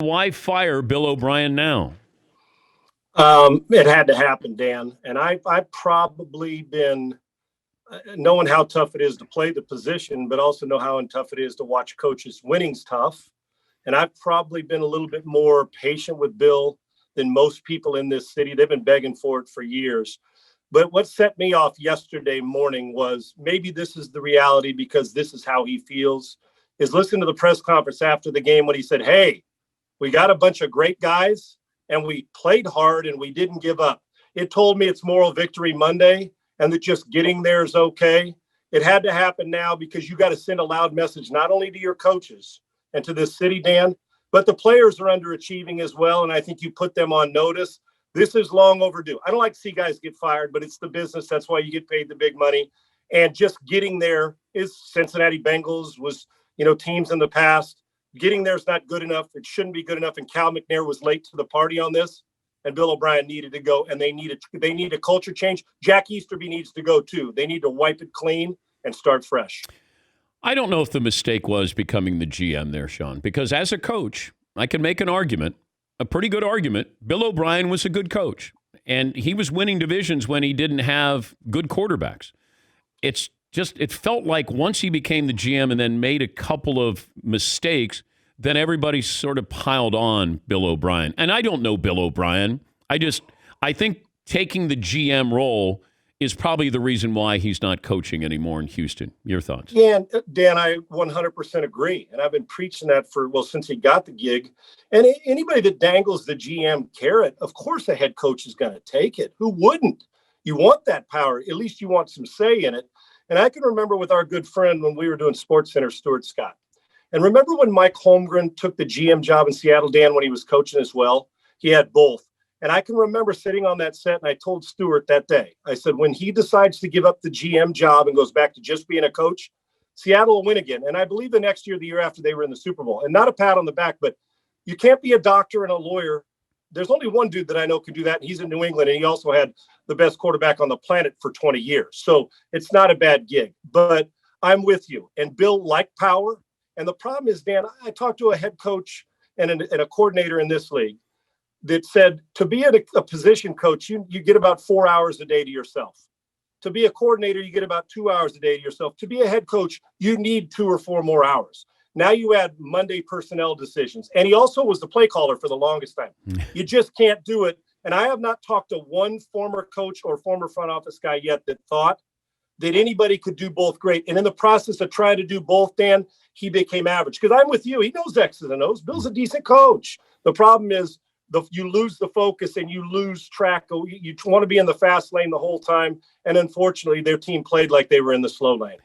Why fire Bill O'Brien now? It had to happen, Dan. And I've probably been knowing how tough it is to play the position, but also know how tough it is to watch coaches. Winning's tough. And I've probably been a little bit more patient with Bill than most people in this city. They've been begging for it for years. But what set me off yesterday morning was maybe this is the reality because this is how he feels, is listen to the press conference after the game when he said, hey, we got a bunch of great guys and we played hard and we didn't give up. It told me it's moral victory Monday and that just getting there is okay. It had to happen now because you got to send a loud message, not only to your coaches and to this city, Dan, but the players are underachieving as well. And I think you put them on notice. This is long overdue. I don't like to see guys get fired, but it's the business. That's why you get paid the big money. And just getting there is Cincinnati Bengals was, teams in the past. Getting there is not good enough. It shouldn't be good enough. And Cal McNair was late to the party on this. And Bill O'Brien needed to go. And they need a culture change. Jack Easterby needs to go too. They need to wipe it clean and start fresh. I don't know if the mistake was becoming the GM there, Sean, because as a coach, I can make an argument, a pretty good argument. Bill O'Brien was a good coach, and he was winning divisions when he didn't have good quarterbacks. It felt like once he became the GM and then made a couple of mistakes, then everybody sort of piled on Bill O'Brien. And I don't know Bill O'Brien. I think taking the GM role is probably the reason why he's not coaching anymore in Houston. Your thoughts? Dan, I 100% agree. And I've been preaching that since he got the gig. And anybody that dangles the GM carrot, of course the head coach is going to take it. Who wouldn't? You want that power. At least you want some say in it. And I can remember with our good friend when we were doing SportsCenter, Stuart Scott. And remember when Mike Holmgren took the GM job in Seattle, Dan, when he was coaching as well? He had both. And I can remember sitting on that set, and I told Stuart that day, I said, when he decides to give up the GM job and goes back to just being a coach, Seattle will win again. And I believe the next year, the year after, they were in the Super Bowl. And not a pat on the back, but you can't be a doctor and a lawyer. There's only one dude that I know can do that, and he's in New England, and he also had the best quarterback on the planet for 20 years. So it's not a bad gig. But I'm with you. And Bill liked power. And the problem is, Dan, I talked to a head coach and a coordinator in this league that said to be a position coach, you get about 4 hours a day to yourself. To be a coordinator, you get about 2 hours a day to yourself. To be a head coach, you need 2 or 4 more hours. Now you add Monday personnel decisions. And he also was the play caller for the longest time. You just can't do it. And I have not talked to one former coach or former front office guy yet that thought that anybody could do both great. And in the process of trying to do both, Dan, he became average. Because I'm with you. He knows X's and O's. Bill's a decent coach. The problem is you lose the focus and you lose track. You want to be in the fast lane the whole time. And unfortunately, their team played like they were in the slow lane.